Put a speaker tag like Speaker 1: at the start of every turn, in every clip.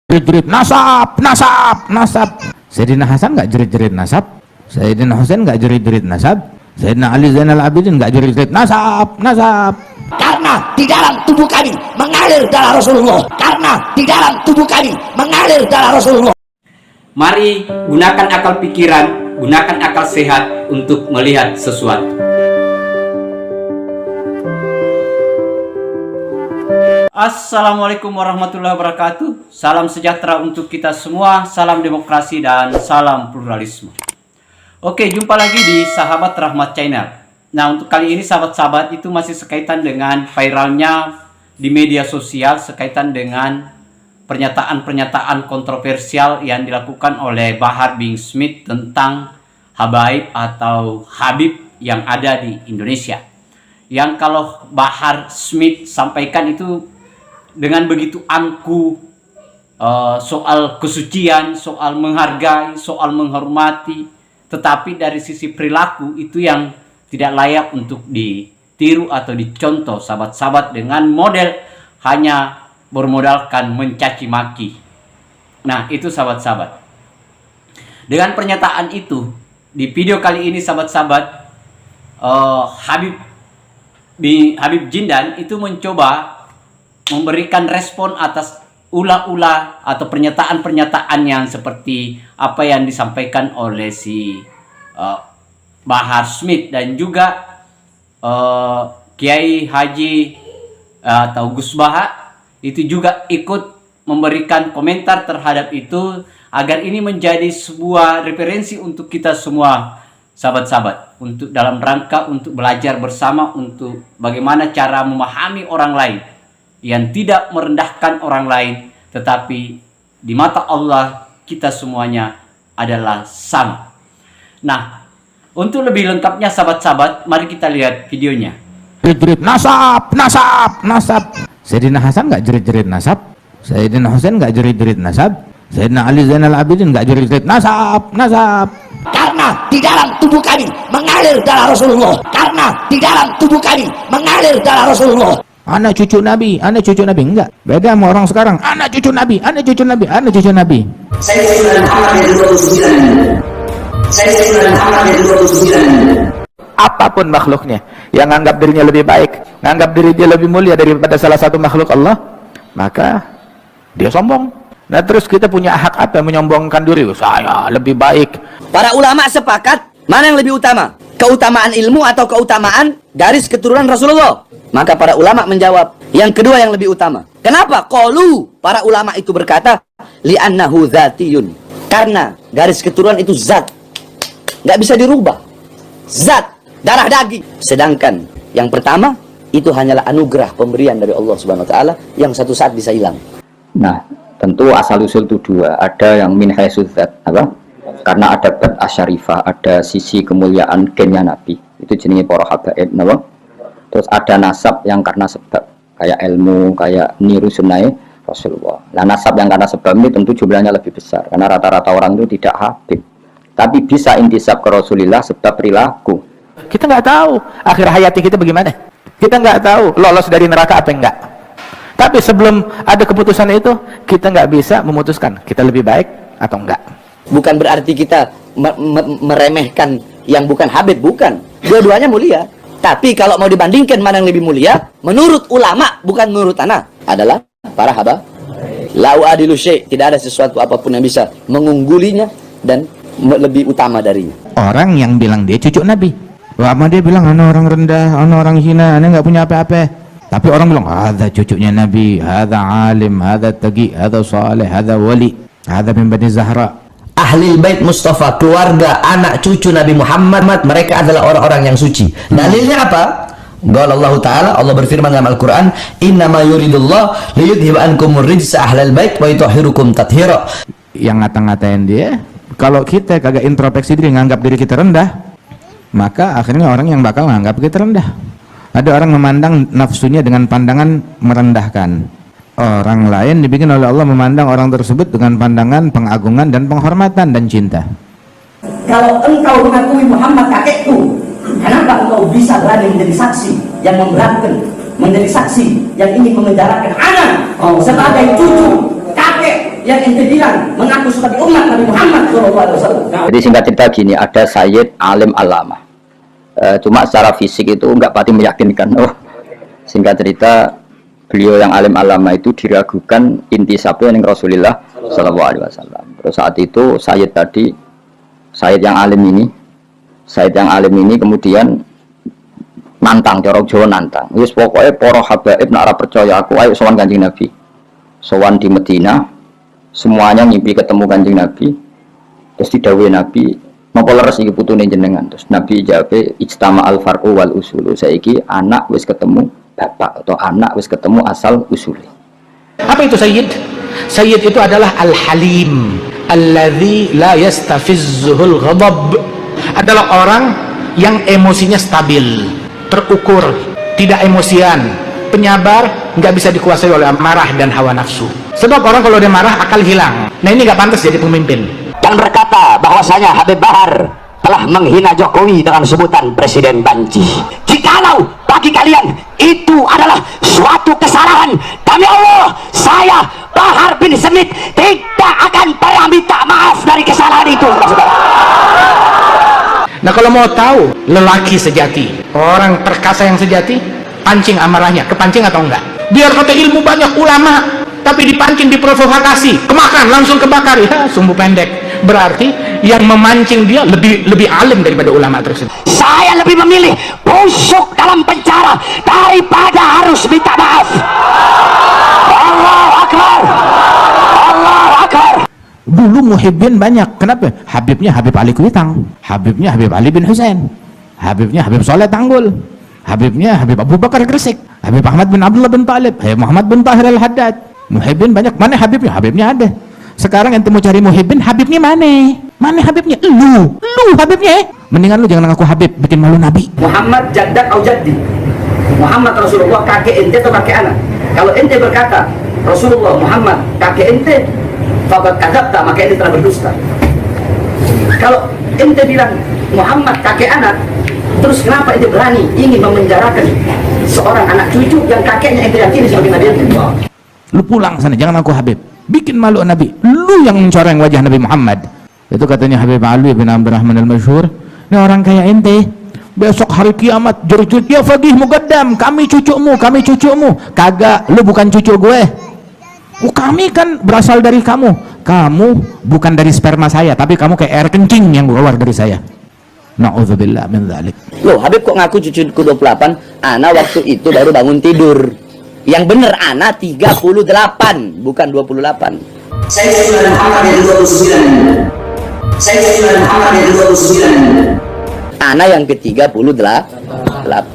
Speaker 1: Jerit-jerit nasab, nasab, nasab. Sayyidina Hasan nggak jerit-jerit nasab, Sayyidina Husain nggak jerit-jerit nasab, Sayyidina Ali Zainal Abidin nggak jerit-jerit nasab, nasab.
Speaker 2: Karena di dalam tubuh kami mengalir darah Rasulullah. Karena di dalam tubuh kami mengalir darah Rasulullah.
Speaker 3: Mari gunakan akal pikiran, gunakan akal sehat untuk melihat sesuatu. Assalamualaikum warahmatullahi wabarakatuh. Salam sejahtera untuk kita semua, salam demokrasi dan salam pluralisme. Oke, jumpa lagi di Sahabat Rahmat Channel. Nah, untuk kali ini sahabat-sahabat itu masih sekaitan dengan viralnya di media sosial sekaitan dengan pernyataan-pernyataan kontroversial yang dilakukan oleh Bahar bin Smith tentang habaib atau habib yang ada di Indonesia. Yang kalau Bahar Smith sampaikan itu dengan begitu angkuh, soal kesucian, soal menghargai, soal menghormati, tetapi dari sisi perilaku itu yang tidak layak untuk ditiru atau dicontoh sahabat-sahabat dengan model hanya bermodalkan mencaci maki. Nah, itu sahabat-sahabat. Dengan pernyataan itu, di video kali ini sahabat-sahabat, Habib Jindan itu mencoba memberikan respon atas ulah-ulah atau pernyataan-pernyataan yang seperti apa yang disampaikan oleh si Bahar Smith dan juga Kiai Haji atau Gus Baha itu juga ikut memberikan komentar terhadap itu agar ini menjadi sebuah referensi untuk kita semua sahabat-sahabat, untuk dalam rangka untuk belajar bersama untuk bagaimana cara memahami orang lain yang tidak merendahkan orang lain, tetapi di mata Allah kita semuanya adalah sama. Nah, untuk lebih lengkapnya sahabat-sahabat, mari kita lihat videonya.
Speaker 1: Jerit-jerit nasab, nasab, nasab. Sayyidina Hasan nggak jerit-jerit nasab, Sayyidina Husain nggak jerit-jerit nasab, Sayyidina Ali Zainal Abidin nggak jerit-jerit nasab, nasab.
Speaker 2: Karena di dalam tubuh kami mengalir darah Rasulullah. Karena di dalam tubuh kami mengalir darah Rasulullah.
Speaker 1: Anak cucu Nabi, anak cucu Nabi. Enggak, beda sama orang sekarang. Anak cucu Nabi, anak cucu Nabi, anak cucu Nabi.
Speaker 2: Saya Muhammad dari 29. Saya Muhammad dari 29.
Speaker 1: Apapun makhluknya yang anggap dirinya lebih baik, nganggap diri dia lebih mulia daripada salah satu makhluk Allah, maka dia sombong. Nah, terus kita punya hak apa menyombongkan diri? Saya lebih baik.
Speaker 2: Para ulama sepakat mana yang lebih utama? Keutamaan ilmu atau keutamaan garis keturunan Rasulullah? Maka para ulama menjawab, yang kedua yang lebih utama. Kenapa? Qalu, para ulama itu berkata, li'annahu dzatiyun. Karena garis keturunan itu zat. Nggak bisa dirubah. Zat, darah daging. Sedangkan yang pertama, itu hanyalah anugerah pemberian dari Allah Subhanahu wa taala yang satu saat bisa hilang.
Speaker 4: Nah, tentu asal usul itu dua. Ada yang min haitsu dzat, apa? Karena ada bad asyarifah, ada sisi kemuliaan gennya Nabi. Itu jenisnya para habaib, napa? Terus ada nasab yang karena sebab, kayak ilmu, kayak niru sunnah Rasulullah. Nah, nasab yang karena sebab ini tentu jumlahnya lebih besar, karena rata-rata orang itu tidak habib. Tapi bisa intisab ke Rasulullah sebab perilaku.
Speaker 1: Kita nggak tahu akhir hayati kita bagaimana. Kita nggak tahu lolos dari neraka apa enggak. Tapi sebelum ada keputusan itu, kita nggak bisa memutuskan kita lebih baik atau enggak.
Speaker 2: Bukan berarti kita meremehkan yang bukan habib, bukan. Dua-duanya mulia. Tapi kalau mau dibandingkan mana yang lebih mulia, menurut ulama, bukan menurut anak, adalah para habaib. Lau adilu syai', tidak ada sesuatu apapun yang bisa mengunggulinya dan lebih utama darinya.
Speaker 1: Orang yang bilang dia cucu Nabi, lama dia bilang ana orang rendah, ana orang hina, ana nggak punya apa-apa. Tapi orang bilang, ada cucunya Nabi, ada alim, ada taqi, ada saleh, ada wali, ada min Bani Zahra.
Speaker 2: Ahli bait Mustafa, keluarga anak cucu Nabi Muhammad, mereka adalah orang-orang yang suci. Dalilnya apa? Qala Allah Ta'ala, Allah berfirman dalam Al-Quran, innama yuridullah liyudhib ankumur rijsa ahlal bait wa yutahhirukum tathira.
Speaker 1: Yang ngata-ngatain dia, kalau kita kagak introspeksi diri, nganggap diri kita rendah, maka akhirnya orang yang bakal nganggap kita rendah. Ada orang memandang nafsunya dengan pandangan merendahkan. Orang lain dibikin oleh Allah memandang orang tersebut dengan pandangan pengagungan dan penghormatan dan cinta.
Speaker 2: Kalau engkau mengakui Muhammad kakekku, kenapa engkau bisa berani menjadi saksi yang memberatkan, menjadi saksi yang ingin memenjarakan anak sebagai cucu kakek yang ente bilang mengaku sebagai umat Nabi Muhammad SAW?
Speaker 4: Jadi singkat cerita gini, ada Sayyid alim alama. Cuma secara fisik itu nggak pati meyakinkan. Oh, singkat cerita beliau yang alim alama itu diragukan intisabnya dengan Rasulullah SAW. Terus saat itu Sayyid tadi, Sayyid yang alim ini kemudian nantang, corok Jawa nantang. Wis pokoknya para habaib nak ora percaya aku, ayo sowan Kanjeng Nabi. Sowan di Medina, semuanya ngimpi ketemu Kanjeng Nabi. Terus didhawuhi Nabi, napa leres iki putune jenengan? Terus Nabi jawab, ijtama al farqu wal usulu. Saiki anak wis ketemu bapak atau anak wis ketemu asal usule.
Speaker 1: Apa itu Sayyid? Sayyid itu adalah al-halim, alladzi la yastafizzuhul ghadab. Adalah orang yang emosinya stabil, terukur, tidak emosian, penyabar, nggak bisa dikuasai oleh marah dan hawa nafsu. Sebab orang kalau dia marah akal hilang. Nah ini nggak pantas jadi pemimpin.
Speaker 5: Dan berkata bahwasanya Habib Bahar telah menghina Jokowi dengan sebutan Presiden Banci. Jikalau bagi kalian itu adalah suatu kesalahan, demi Allah saya Bahar bin Smith tidak akan pernah minta maaf dari kesalahan itu.
Speaker 1: Nah kalau mau tahu lelaki sejati, orang perkasa yang sejati, pancing amarahnya, kepancing atau enggak. Biar kata ilmu banyak ulama, tapi dipancing, diprovokasi, kemakan, langsung kebakar, ya sumbu pendek. Berarti yang memancing dia lebih alim daripada ulama tersebut.
Speaker 5: Saya lebih memilih busuk dalam penjara daripada harus minta maaf. Allahu Akbar, Allahu Akbar.
Speaker 1: Dulu muhibbin banyak. Kenapa? Habibnya Habib Ali Kuitang, Habibnya Habib Ali bin Husain, Habibnya Habib Soleh Tanggul, Habibnya Habib Abu Bakar Gresik, Habib Ahmad bin Abdullah bin Talib, Habib Muhammad bin Tahir al-Haddad. Muhibbin banyak. Mana Habibnya? Habibnya ada. Sekarang ente mau cari muhibbin, Habibnya mana? Mana Habibnya? Lu Habibnya. Mendingan lu jangan ngaku Habib, bikin malu Nabi.
Speaker 2: Muhammad jaddak atau jaddi, Muhammad Rasulullah kakek ente atau kakek anak? Kalau ente berkata Rasulullah Muhammad kakek ente, fakat kadzabta, maka ente telah berdusta. Kalau ente bilang Muhammad kakek anak, terus kenapa ente berani ingin memenjarakan seorang anak cucu yang kakeknya ente yakini sebagai Nabi ente?
Speaker 1: Lu pulang sana, jangan ngaku Habib, bikin malu Nabi. Lu yang mencoreng wajah Nabi Muhammad. Itu katanya Habib Ali bin Abdurrahman al-Masyhur. Ini orang kayak ente, besok hari kiamat jurjut ya fadih mugaddam, kami cucumu. Kagak, lu bukan cucu gue. Kami kan berasal dari kamu bukan dari sperma saya, tapi kamu kayak air kencing yang keluar dari saya. Na'udzubillah min dzalik.
Speaker 2: Loh, Habib kok ngaku cucuku 28? Ana waktu itu baru bangun tidur. Yang bener Ana 38, bukan 28. Saya sudah Muhammad yang 29. Ana yang ke-38.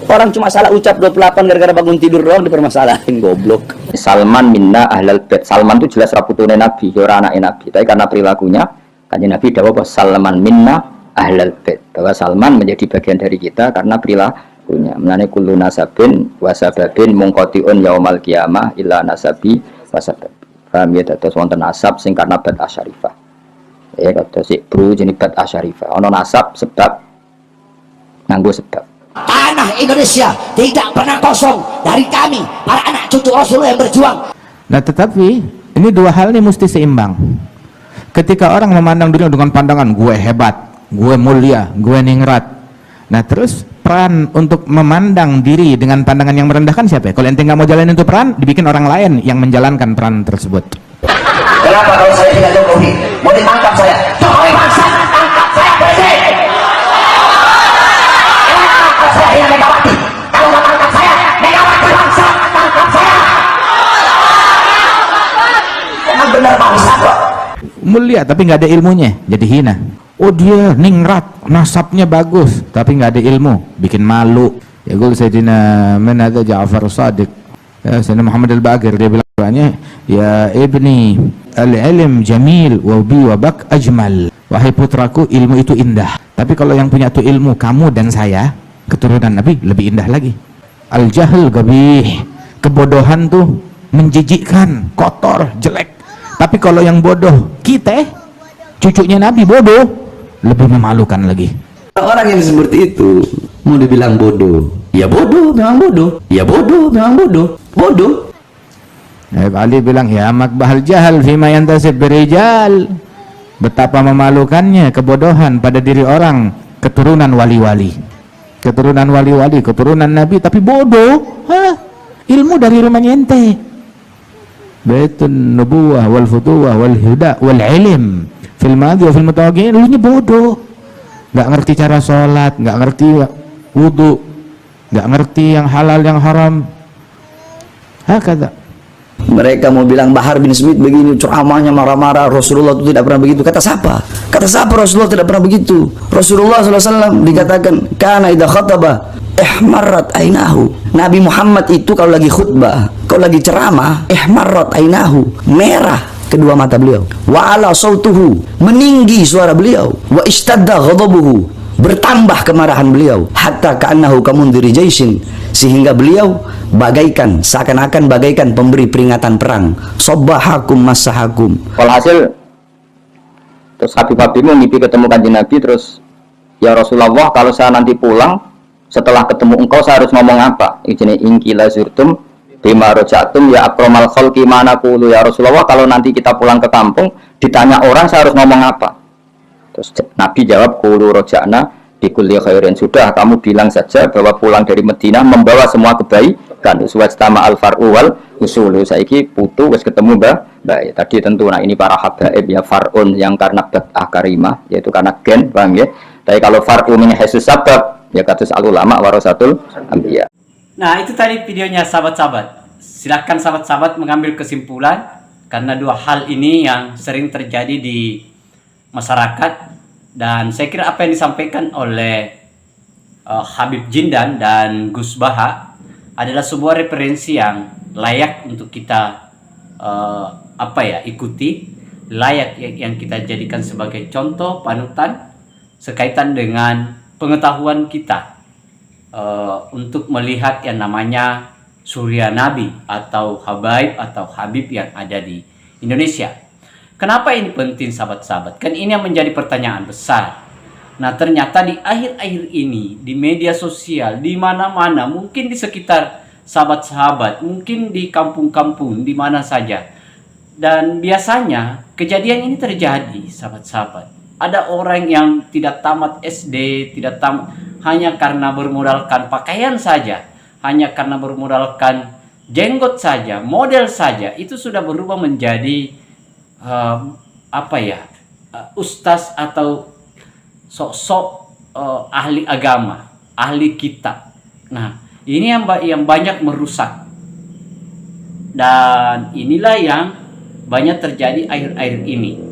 Speaker 2: Orang cuma salah ucap 28 gara-gara bangun tidur doang dipermasalahin, goblok.
Speaker 4: Salman minna ahlal bait. Salman itu jelas raputune Nabi, ora anake Nabi. Tapi karena perilakunya, Kanjeng Nabi dawuh bahwa Salman minna ahlal bait. Bahwa Salman menjadi bagian dari kita karena perilakunya. Menane kullu nasabin wa sababin munqati'un yaumal qiyamah illa nasabi wa sabab. Paham ya, dados wonten nasab sing karena bait asyarifah. Ya kata si bro jenis bait asyarifah. Ono nasab sebab nganggo sebab.
Speaker 5: Tanah Indonesia tidak pernah kosong dari kami, para anak cucu Rasulullah yang berjuang.
Speaker 1: Nah tetapi ini dua hal ini mesti seimbang. Ketika orang memandang dirinya dengan pandangan gue hebat, gue mulia, gue ningrat, nah terus peran untuk memandang diri dengan pandangan yang merendahkan siapa ya? Kalau ente nggak mau jalanin itu peran, dibikin orang lain yang menjalankan peran tersebut.
Speaker 5: Kenapa kalau saya tidak Jokowi mau ditangkap saya? Jokowi bangsa tangkap saya presiden. Saya yang Megawati, kalau nggak tangkap saya, Megawati bangsa tangkap saya. Emang benar bangsa kok.
Speaker 1: Mulia tapi nggak ada ilmunya, jadi hina. Oh dia ningrat, nasabnya bagus, tapi nggak ada ilmu, bikin malu. Ya gue Sayyidina Menada Ja'far Shadiq, ya, Sayyidina Muhammad al-Baqir, dia bilang ya ibni al-ilm jamil wa bi wa bak ajmal. Wahai putraku, ilmu itu indah, tapi kalau yang punya tuh ilmu, kamu dan saya keturunan Nabi lebih indah lagi. Al-jahl gabih, kebodohan tuh menjijikkan, kotor, jelek. Tapi kalau yang bodoh kita, cucunya Nabi bodoh, lebih memalukan lagi.
Speaker 6: Orang yang seperti itu mau dibilang bodoh, ya bodoh memang bodoh, ya bodoh memang bodoh, bodoh.
Speaker 1: Ali bilang, ya makbahal jahal fima yantasib birijal. Betapa memalukannya kebodohan pada diri orang keturunan wali-wali. Keturunan wali-wali, keturunan nabi tapi bodoh. Hah? Ilmu dari rumahnya ente. Baitun nubuwah wal futuwah wal huda wal ilm fil madhi wa fil mutawaqqi'in, lu nya bodoh. Enggak ngerti cara salat, enggak ngerti wudu, enggak ngerti yang halal yang haram. Hakada.
Speaker 6: Mereka mau bilang Bahar bin Smith begini, ceramahnya marah-marah, Rasulullah itu tidak pernah begitu. Kata siapa? Kata siapa Rasulullah tidak pernah begitu? Rasulullah SAW dikatakan, kana idza khataba ihmarrat ainahu. Nabi Muhammad itu kalau lagi khutbah, kalau lagi ceramah, ihmarrat ainahu, merah kedua mata beliau. Wa ala sautuhu, meninggi suara beliau. Wa istadda ghadabuhu, bertambah kemarahan beliau. Hatta ka'annahu kamundiri jaisin, sehingga beliau bagaikan, seakan-akan bagaikan pemberi peringatan perang. Sobbahakum masahakum.
Speaker 4: Walhasil terus Habib mau mimpi ketemu Kanjeng Nabi, terus ya Rasulullah, kalau saya nanti pulang setelah ketemu engkau saya harus ngomong apa? Ini ingkila zurtum bima rojatum ya akromal khalqi mana qulu, ya Rasulullah, kalau nanti kita pulang ke kampung ditanya orang saya harus ngomong apa? Terus Nabi jawab, qulu roja'na bikulli khairin, sudah kamu bilang saja bahwa pulang dari Madinah membawa semua kebaikan. Suwastama al-far'u wal usulu, saiki putu wis ketemu Mbak. Tadi tentu, nah ini para habaib ya, far'un yang karena bad'ah karimah, yaitu karena gen, paham ya. Tapi kalau far'u min haisus sabab ya katus al-ulama warasatul anbiya.
Speaker 3: Nah, itu tadi videonya sahabat-sahabat. Silakan sahabat-sahabat mengambil kesimpulan, karena dua hal ini yang sering terjadi di masyarakat. Dan saya kira apa yang disampaikan oleh Habib Jindan dan Gus Baha adalah sebuah referensi yang layak untuk kita ikuti, layak yang kita jadikan sebagai contoh panutan sekaitan dengan pengetahuan kita untuk melihat yang namanya surya nabi atau habaib atau habib yang ada di Indonesia. Kenapa ini penting sahabat-sahabat? Kan ini yang menjadi pertanyaan besar. Nah, ternyata di akhir-akhir ini di media sosial, di mana-mana, mungkin di sekitar sahabat-sahabat, mungkin di kampung-kampung, di mana saja. Dan biasanya kejadian ini terjadi sahabat-sahabat. Ada orang yang tidak tamat SD, tidak tamat hanya karena bermodalkan pakaian saja, hanya karena bermodalkan jenggot saja, model saja, itu sudah berubah menjadi ustaz atau sok-sok ahli agama, ahli kitab. Nah, ini yang banyak merusak, dan inilah yang banyak terjadi akhir-akhir ini.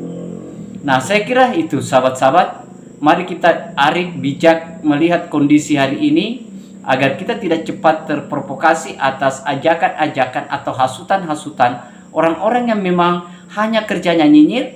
Speaker 3: Nah, saya kira itu sahabat-sahabat, mari kita arif bijak melihat kondisi hari ini agar kita tidak cepat terprovokasi atas ajakan-ajakan atau hasutan-hasutan orang-orang yang memang hanya kerjanya nyinyir,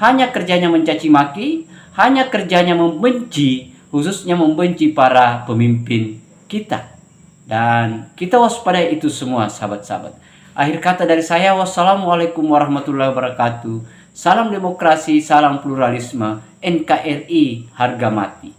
Speaker 3: hanya kerjanya mencaci maki, hanya kerjanya membenci, khususnya membenci para pemimpin kita. Dan kita waspadai itu semua sahabat-sahabat. Akhir kata dari saya, wassalamualaikum warahmatullahi wabarakatuh. Salam demokrasi, salam pluralisme, NKRI harga mati.